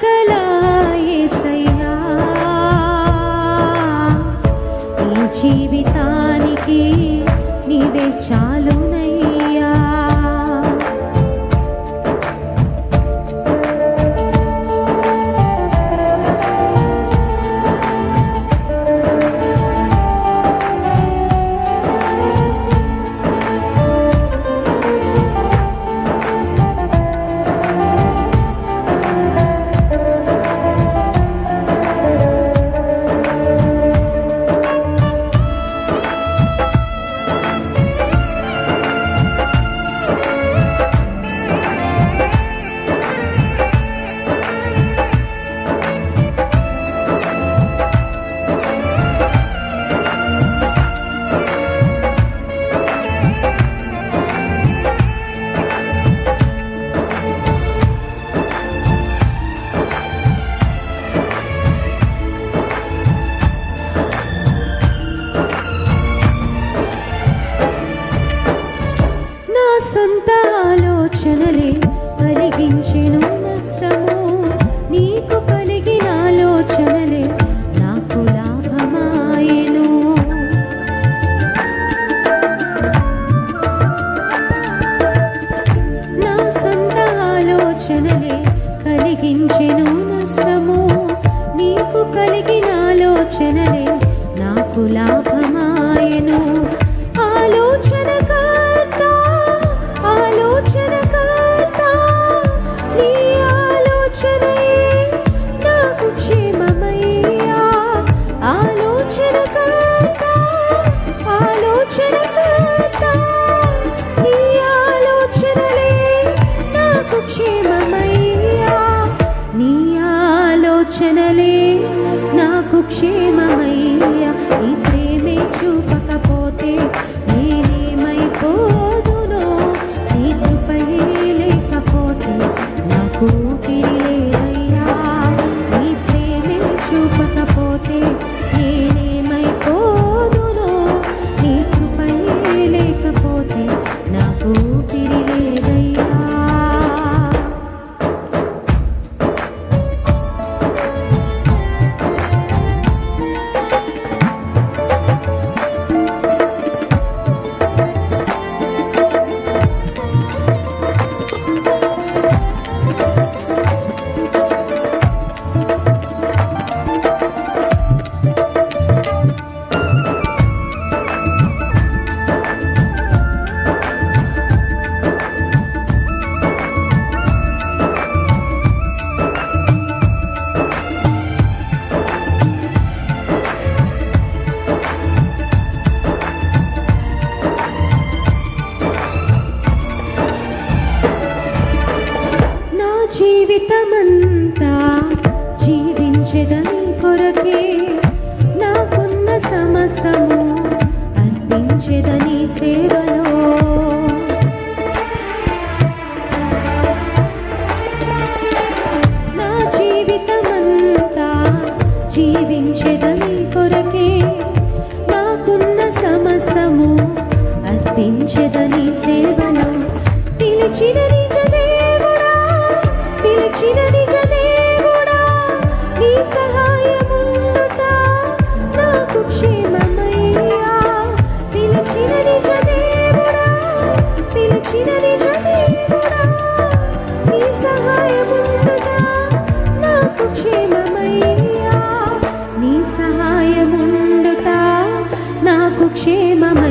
కృపగల యేసయ్యా ఈ జీవితానికి నీవే చాలునయ్యా. సొంత ఆలోచనలే కలిగించెను నష్టము, నీకు కలిగిన ఆలోచనలే నాకు లాభమాయెను. నా సొంత ఆలోచనలే కలిగించెను నష్టము, నీకు కలిగిన ఆలోచనలే నాకు లాభమాయెను. ఆలోచనలే నాకు క్షేమమయ్యా, ఈ ప్రేమే చూపకపోతే నేనేమైపోదునో, నీ కృపయే లేకపోతే నాకు ఊపిరి లేదయ్యా. నీ ప్రేమే చూపకపోతే నేనేమైపోదునో, నీ కృపయే లేకపోతే నాకు ఊపిరి లేదయ్యా. జీవితమంతా జీవించెదని కొరకే, నాకున్న సమస్తము అర్పించెదని సేవలో. నా జీవితమంతా జీవించెదని కొరకే, నాకున్న సమస్తము అర్పించెదని సేవలో. పిలిచిన నిజ దేవుడా, పిలిచిన నిజ దేవుడా, నీ సహాయముండుట నాకు క్షేమమయ్యా. పిలిచిన నిజ దేవుడా, పిలిచిన నిజ దేవుడా, నీ సహాయముండుట నాకు క్షేమమయ్యా. నీ సహాయముండుట నాకు క్షేమమయ్యా.